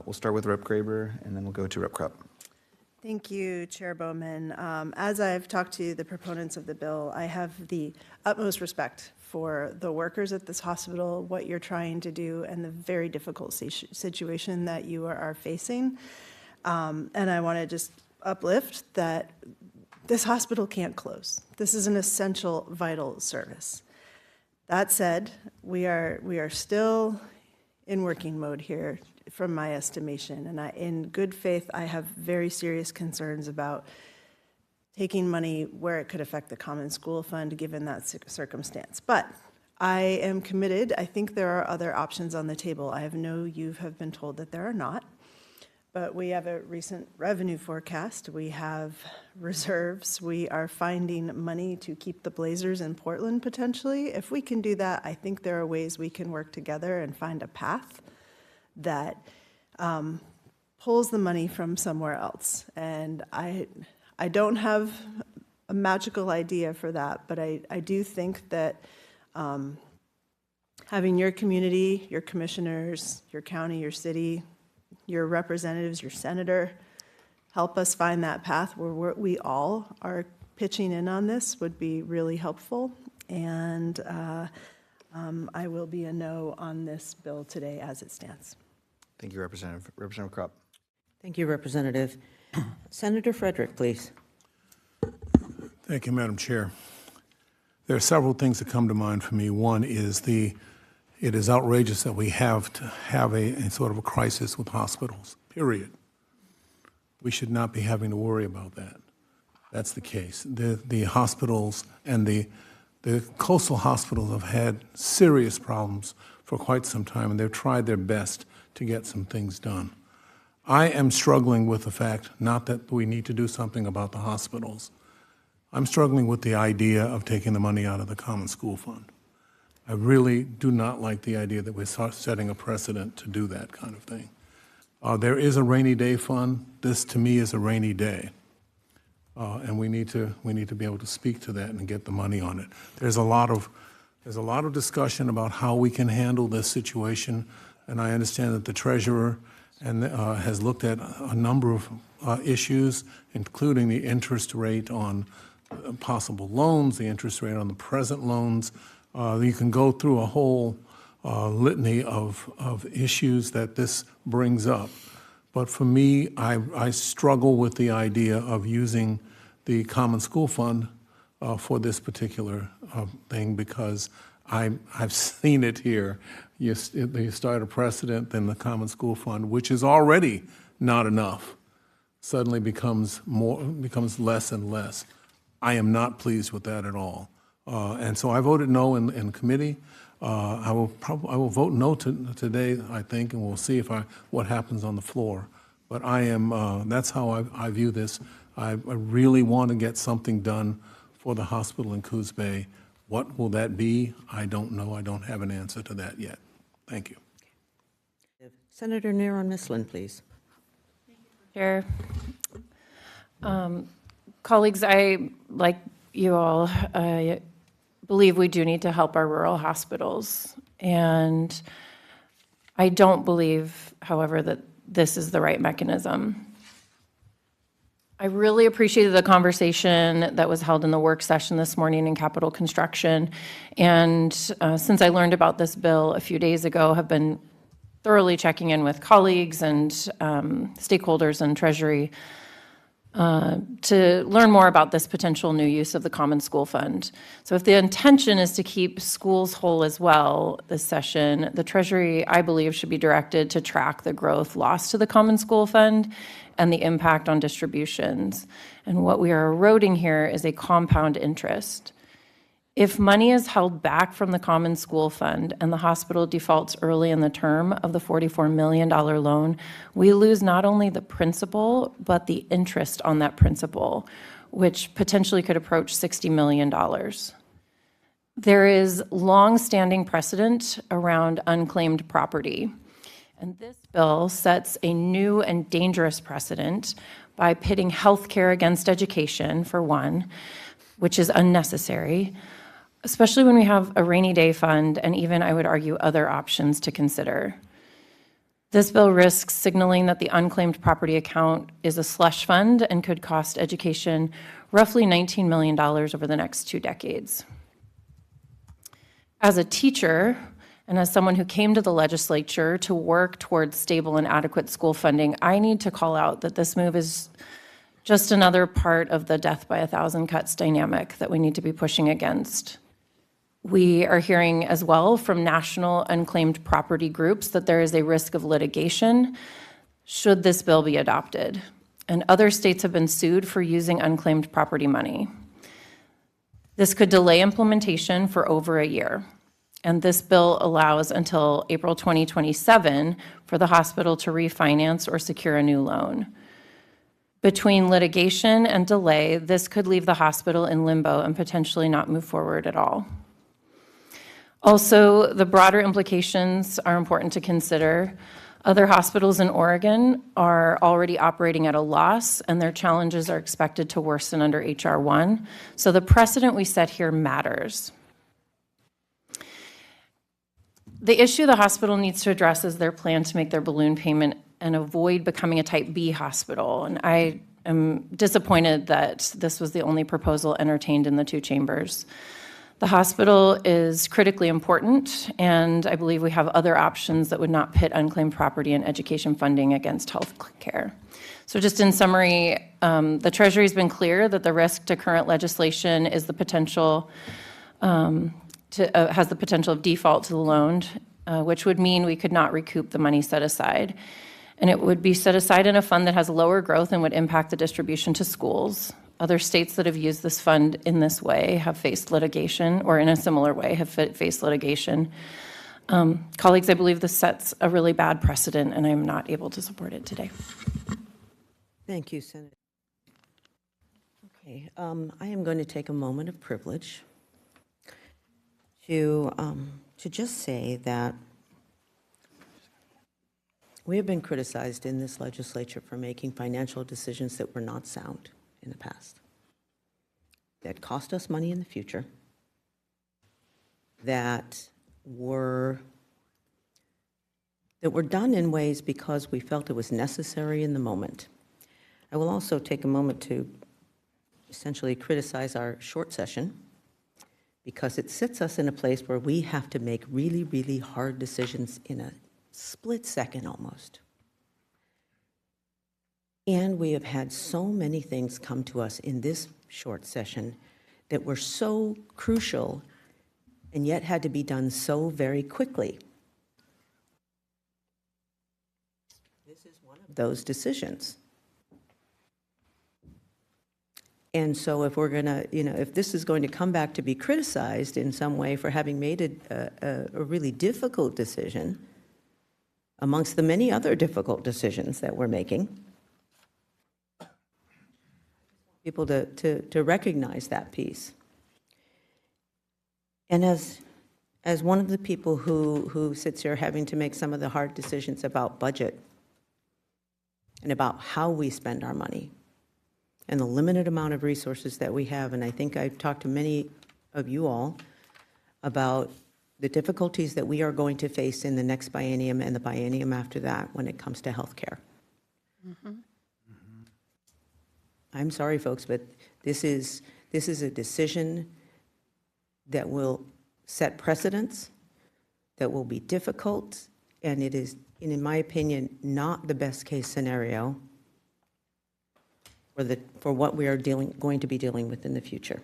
We'll start with Rep. Grayber, and then we'll go to Rep. Krupp. Thank you, Chair Bowman. As I've talked to the proponents of the bill, I have the utmost respect for the workers at this hospital, what you're trying to do, and the very difficult situation that you are facing. And I want to just uplift that this hospital can't close. This is an essential, vital service. That said, we are still in working mode here, from my estimation, and in good faith, I have very serious concerns about taking money where it could affect the Common School Fund, given that circumstance. But I am committed. I think there are other options on the table. I know you have been told that there are not, but we have a recent revenue forecast. We have reserves. We are finding money to keep the Blazers in Portland, potentially. If we can do that, I think there are ways we can work together and find a path that pulls the money from somewhere else. And I don't have a magical idea for that, but I do think that having your community, your commissioners, your county, your city, your representatives, your senator, help us find that path where we all are pitching in on this would be really helpful. And I will be a no on this bill today as it stands. Thank you, Representative. Representative Krupp. Thank you, Representative. Senator Federick, please. Thank you, Madam Chair. There are several things that come to mind for me. One is it is outrageous that we have to have a sort of a crisis with hospitals, period. We should not be having to worry about that. That's the case. The hospitals and the coastal hospitals have had serious problems for quite some time, and they've tried their best to get some things done. I am struggling with the fact, not that we need to do something about the hospitals. I'm struggling with the idea of taking the money out of the Common School Fund. I really do not like the idea that we're setting a precedent to do that kind of thing. There is a rainy day fund. This, to me, is a rainy day. And we need to be able to speak to that and get the money on it. There's a lot of discussion about how we can handle this situation, and I understand that the treasurer has looked at a number of issues, including the interest rate on possible loans, the interest rate on the present loans. You can go through a whole litany of issues that this brings up. But for me, I struggle with the idea of using the Common School Fund for this particular thing, because I've seen it here. You start a precedent, then the Common School Fund, which is already not enough, suddenly becomes less and less. I am not pleased with that at all. And so I voted no in committee. I will vote no today, I think, and we'll see what happens on the floor. But that's how I view this. I really want to get something done for the hospital in Coos Bay. What will that be? I don't know. I don't have an answer to that yet. Thank you. Senator Neron Misslin, please. Chair. Colleagues, I, like you all, believe we do need to help our rural hospitals. And I don't believe, however, that this is the right mechanism. I really appreciated the conversation that was held in the work session this morning in capital construction. And since I learned about this bill a few days ago, have been thoroughly checking in with colleagues and stakeholders in Treasury to learn more about this potential new use of the Common School Fund. So if the intention is to keep schools whole as well this session, the Treasury, I believe, should be directed to track the growth lost to the Common School Fund and the impact on distributions. And what we are eroding here is a compound interest. If money is held back from the Common School Fund and the hospital defaults early in the term of the $44 million loan, we lose not only the principal, but the interest on that principal, which potentially could approach $60 million. There is long-standing precedent around unclaimed property. And this bill sets a new and dangerous precedent by pitting healthcare against education, for one, which is unnecessary, especially when we have a rainy day fund and even, I would argue, other options to consider. This bill risks signaling that the unclaimed property account is a slush fund and could cost education roughly $19 million over the next 2 decades. As a teacher, and as someone who came to the legislature to work towards stable and adequate school funding, I need to call out that this move is just another part of the death by 1,000 cuts dynamic that we need to be pushing against. We are hearing as well from national unclaimed property groups that there is a risk of litigation should this bill be adopted. And other states have been sued for using unclaimed property money. This could delay implementation for over a year. And this bill allows until April 2027 for the hospital to refinance or secure a new loan. Between litigation and delay, this could leave the hospital in limbo and potentially not move forward at all. Also, the broader implications are important to consider. Other hospitals in Oregon are already operating at a loss, and their challenges are expected to worsen under H.R. 1. So the precedent we set here matters. The issue the hospital needs to address is their plan to make their balloon payment and avoid becoming a Type B hospital. And I am disappointed that this was the only proposal entertained in the 2 chambers. The hospital is critically important, and I believe we have other options that would not pit unclaimed property and education funding against health care. So just in summary, the Treasury has been clear that the risk to current legislation is the potential has the potential of default to the loan, which would mean we could not recoup the money set aside. And it would be set aside in a fund that has lower growth and would impact the distribution to schools. Other states that have used this fund in this way have faced litigation, or in a similar way have faced litigation. Colleagues, I believe this sets a really bad precedent, and I'm not able to support it today. Thank you, Senator. Okay, I am going to take a moment of privilege to just say that we have been criticized in this legislature for making financial decisions that were not sound in the past, that cost us money in the future, that were done in ways because we felt it was necessary in the moment. I will also take a moment to essentially criticize our short session, because it sits us in a place where we have to make really, really hard decisions in a split second almost. And we have had so many things come to us in this short session that were so crucial and yet had to be done so very quickly. This is one of those decisions. And so if we're going to, if this is going to come back to be criticized in some way for having made a really difficult decision, amongst the many other difficult decisions that we're making, people to recognize that piece. And as one of the people who sits here having to make some of the hard decisions about budget and about how we spend our money and the limited amount of resources that we have, and I think I've talked to many of you all about the difficulties that we are going to face in the next biennium and the biennium after that when it comes to health care. I'm sorry, folks, but this is a decision that will set precedents, that will be difficult, and it is, in my opinion, not the best case scenario for what we are going to be dealing with in the future.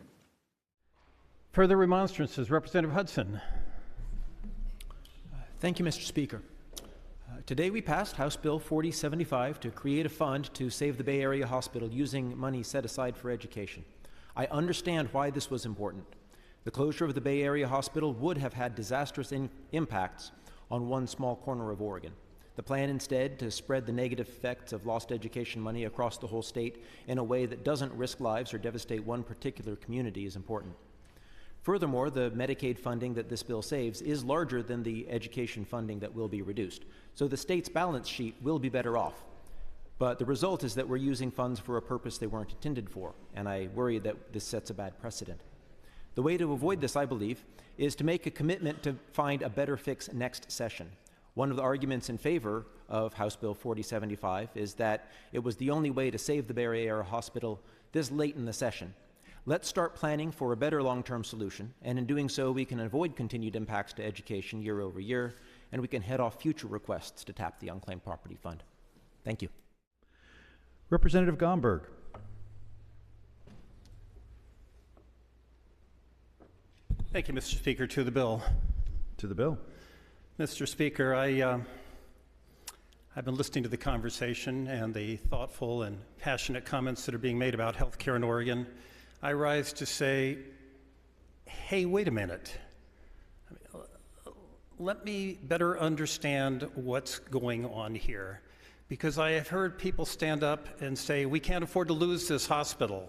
Further remonstrances, Representative Hudson. Thank you, Mr. Speaker. Today we passed House Bill 4075 to create a fund to save the Bay Area Hospital using money set aside for education. I understand why this was important. The closure of the Bay Area Hospital would have had disastrous impacts on one small corner of Oregon. The plan instead to spread the negative effects of lost education money across the whole state in a way that doesn't risk lives or devastate one particular community is important. Furthermore, the Medicaid funding that this bill saves is larger than the education funding that will be reduced. So the state's balance sheet will be better off. But the result is that we're using funds for a purpose they weren't intended for, and I worry that this sets a bad precedent. The way to avoid this, I believe, is to make a commitment to find a better fix next session. One of the arguments in favor of House Bill 4075 is that it was the only way to save the Bay Area Hospital this late in the session. Let's start planning for a better long-term solution, and in doing so, we can avoid continued impacts to education year over year, and we can head off future requests to tap the Unclaimed Property Fund. Thank you. Representative Gomberg. Thank you, Mr. Speaker. To the bill. To the bill. Mr. Speaker, I've been listening to the conversation and the thoughtful and passionate comments that are being made about health care in Oregon. I rise to say, hey, wait a minute. Let me better understand what's going on here, because I have heard people stand up and say, we can't afford to lose this hospital.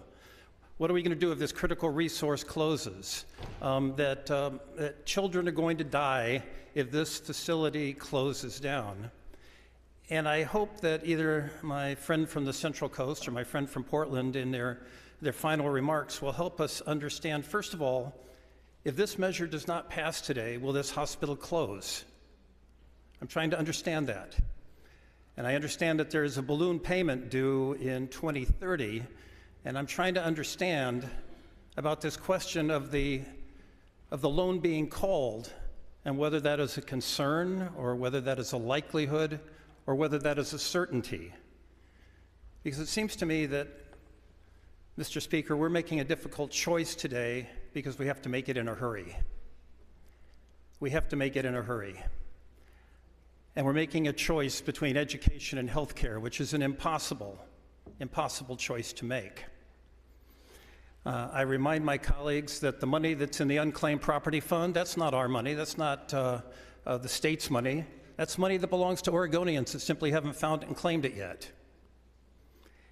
What are we going to do if this critical resource closes? That children are going to die if this facility closes down. And I hope that either my friend from the Central Coast or my friend from Portland in their final remarks will help us understand, first of all, if this measure does not pass today, will this hospital close? I'm trying to understand that. And I understand that there is a balloon payment due in 2030, and I'm trying to understand about this question of the loan being called and whether that is a concern or whether that is a likelihood or whether that is a certainty. Because it seems to me that, Mr. Speaker, we're making a difficult choice today because we have to make it in a hurry. We have to make it in a hurry. And we're making a choice between education and healthcare, which is an impossible choice to make. I remind my colleagues that the money that's in the Unclaimed Property Fund, that's not our money, that's not the state's money. That's money that belongs to Oregonians that simply haven't found and claimed it yet.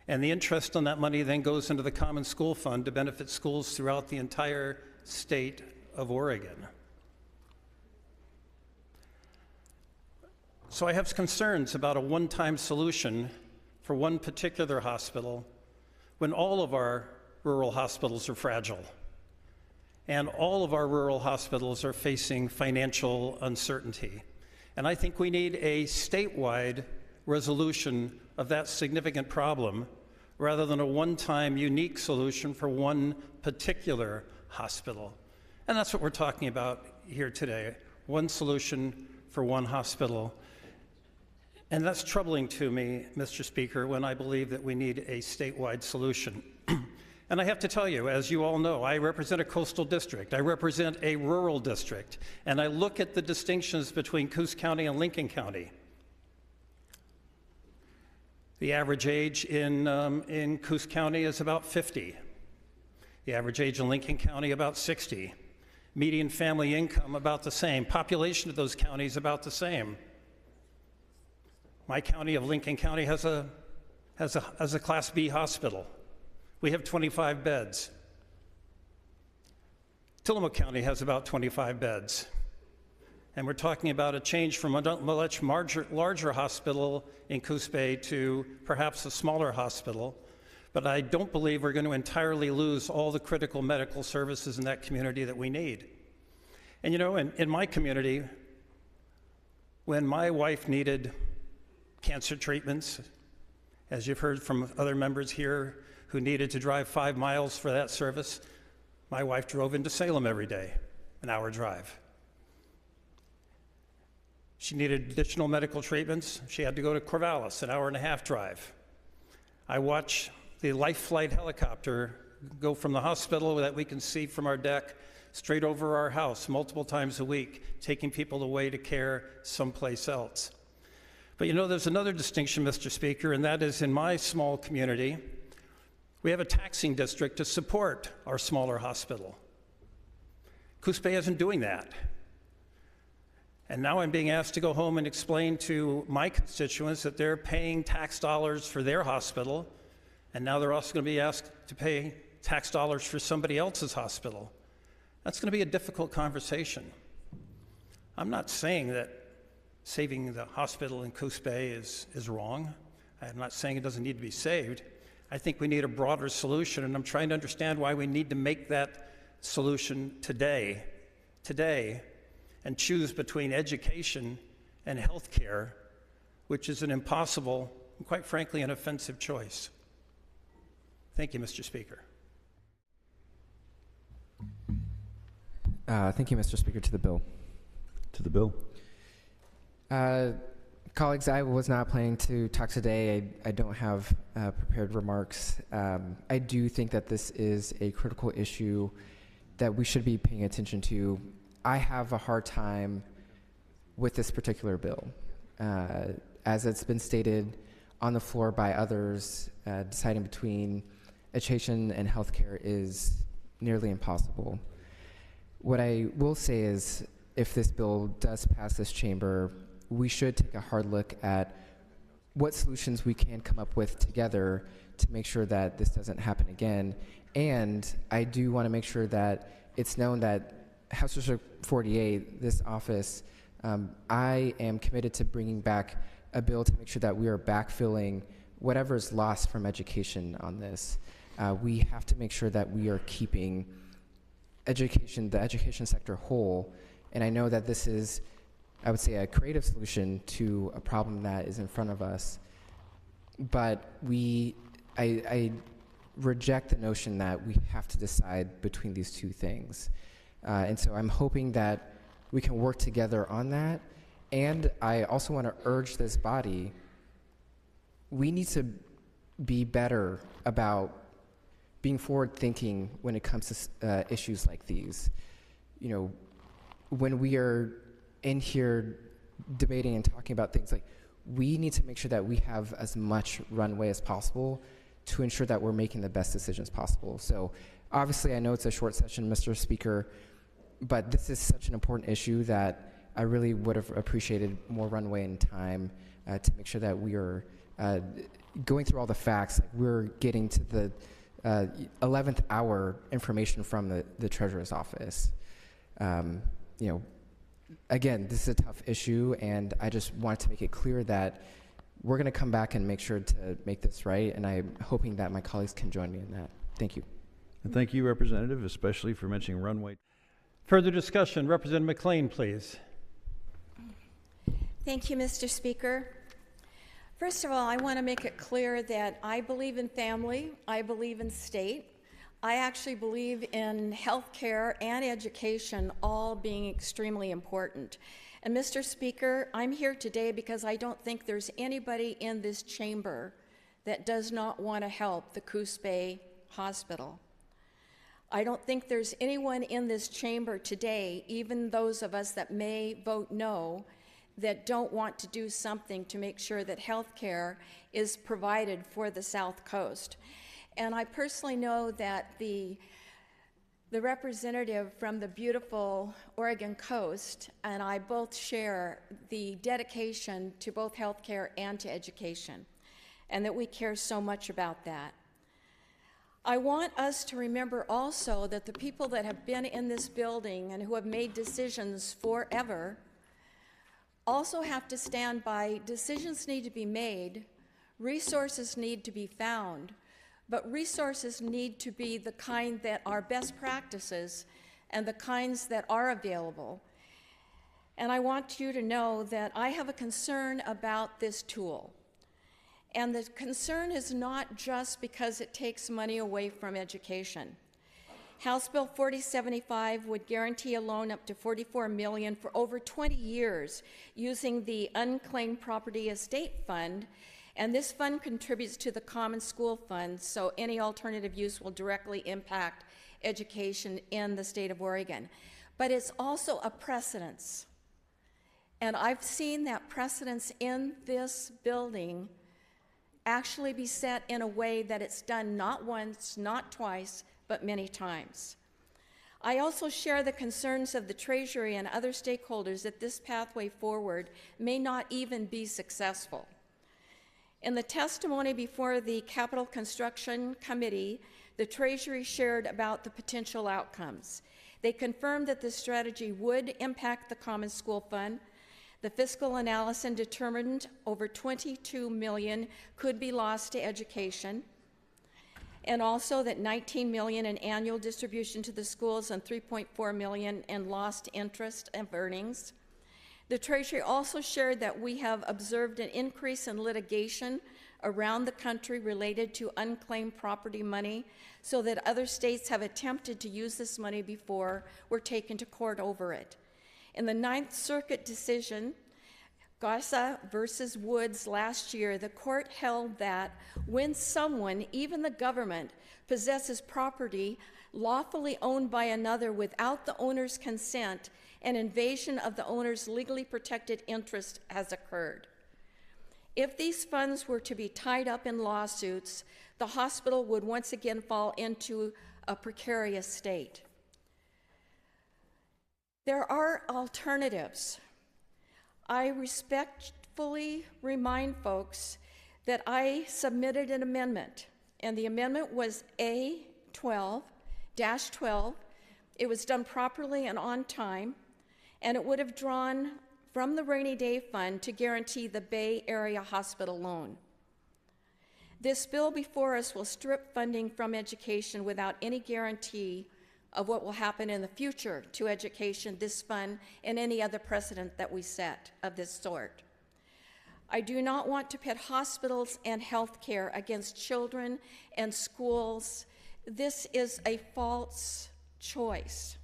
And the interest on that money then goes into the Common School Fund to benefit schools throughout the entire state of Oregon. So I have concerns about a one-time solution for one particular hospital when all of our rural hospitals are fragile and all of our rural hospitals are facing financial uncertainty. And I think we need a statewide resolution of that significant problem rather than a one-time unique solution for one particular hospital. And that's what we're talking about here today, one solution for one hospital. And that's troubling to me, Mr. Speaker, when I believe that we need a statewide solution. And I have to tell you, as you all know, I represent a coastal district. I represent a rural district. And I look at the distinctions between Coos County and Lincoln County. The average age in Coos County is about 50. The average age in Lincoln County about 60. Median family income about the same. Population of those counties about the same. My county of Lincoln County has a Class B hospital. We have 25 beds. Tillamook County has about 25 beds. And we're talking about a change from a much larger hospital in Coos Bay to perhaps a smaller hospital. But I don't believe we're going to entirely lose all the critical medical services in that community that we need. And you know, in my community, when my wife needed cancer treatments, as you've heard from other members here who needed to drive 5 miles for that service, my wife drove into Salem every day, an hour drive. She needed additional medical treatments. She had to go to Corvallis, an hour-and-a-half drive. I watch the Life Flight helicopter go from the hospital that we can see from our deck straight over our house multiple times a week, taking people away to care someplace else. But you know, there's another distinction, Mr. Speaker, and that is in my small community, we have a taxing district to support our smaller hospital. Coos Bay isn't doing that. And now I'm being asked to go home and explain to my constituents that they're paying tax dollars for their hospital, and now they're also going to be asked to pay tax dollars for somebody else's hospital. That's going to be a difficult conversation. I'm not saying that saving the hospital in Coos Bay is wrong. I'm not saying it doesn't need to be saved. I think we need a broader solution, and I'm trying to understand why we need to make that solution today, and choose between education and health care, which is an impossible, and quite frankly, an offensive choice. Thank you, Mr. Speaker. Thank you, Mr. Speaker. To the bill. To the bill. Colleagues, I was not planning to talk today. I don't have prepared remarks. I do think that this is a critical issue that we should be paying attention to. I have a hard time with this particular bill. As it's been stated on the floor by others, deciding between education and healthcare is nearly impossible. What I will say is, if this bill does pass this chamber, we should take a hard look at what solutions we can come up with together to make sure that this doesn't happen again. And I do want to make sure that it's known that House District 48, this office, I am committed to bringing back a bill to make sure that we are backfilling whatever is lost from education on this. We have to make sure that we are keeping education, the education sector whole. And I know that this is, I would say, a creative solution to a problem that is in front of us. But I reject the notion that we have to decide between these two things. And so I'm hoping that we can work together on that. And I also want to urge this body, we need to be better about being forward-thinking when it comes to issues like these. You know, when we are in here debating and talking about things, like, we need to make sure that we have as much runway as possible to ensure that we're making the best decisions possible. So obviously I know it's a short session, Mr. Speaker, but this is such an important issue that I really would have appreciated more runway and time to make sure that we are going through all the facts. Like, we're getting to the 11th hour information from the Treasurer's office. You know, again, this is a tough issue, and I just wanted to make it clear that we're going to come back and make sure to make this right, and I'm hoping that my colleagues can join me in that. Thank you. And thank you, Representative, especially for mentioning runway. Further discussion, Representative McLain, please. Thank you, Mr. Speaker. First of all, I want to make it clear that I believe in family, I believe in state. I actually believe in health care and education all being extremely important. And Mr. Speaker, I'm here today because I don't think there's anybody in this chamber that does not want to help the Coos Bay Hospital. I don't think there's anyone in this chamber today, even those of us that may vote no, that don't want to do something to make sure that health care is provided for the South Coast. And I personally know that the representative from the beautiful Oregon coast and I both share the dedication to both healthcare and to education, and that we care so much about that. I want us to remember also that the people that have been in this building and who have made decisions forever also have to stand by. Decisions need to be made, resources need to be found, but resources need to be the kind that are best practices and the kinds that are available. And I want you to know that I have a concern about this tool. And the concern is not just because it takes money away from education. House Bill 4075 would guarantee a loan up to $44 million for over 20 years using the Unclaimed Property Estate Fund, and this fund contributes to the Common School Fund, so any alternative use will directly impact education in the state of Oregon. But it's also a precedence, and I've seen that precedence in this building actually be set in a way that it's done not once, not twice, but many times. I also share the concerns of the Treasury and other stakeholders that this pathway forward may not even be successful. In the testimony before the Capital Construction Committee, the Treasury shared about the potential outcomes. They confirmed that this strategy would impact the Common School Fund. The fiscal analysis determined over $22 million could be lost to education, and also that $19 million in annual distribution to the schools and $3.4 million in lost interest and earnings. The Treasury also shared that we have observed an increase in litigation around the country related to unclaimed property money, so that other states have attempted to use this money before we're taken to court over it. In the Ninth Circuit decision, Garza versus Woods last year, the court held that when someone, even the government, possesses property lawfully owned by another without the owner's consent, an invasion of the owner's legally protected interest has occurred. If these funds were to be tied up in lawsuits, the hospital would once again fall into a precarious state. There are alternatives. I respectfully remind folks that I submitted an amendment, and the amendment was A12-12. It was done properly and on time, and it would have drawn from the rainy day fund to guarantee the Bay Area Hospital loan. This bill before us will strip funding from education without any guarantee of what will happen in the future to education, this fund, and any other precedent that we set of this sort. I do not want to pit hospitals and healthcare against children and schools. This is a false choice.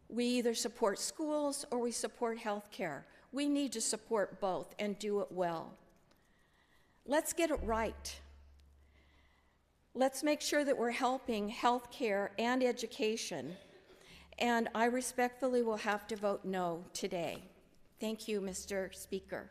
We either support schools or we support healthcare. We need to support both and do it well. Let's get it right. Let's make sure that we're helping healthcare and education. And I respectfully will have to vote no today. Thank you, Mr. Speaker.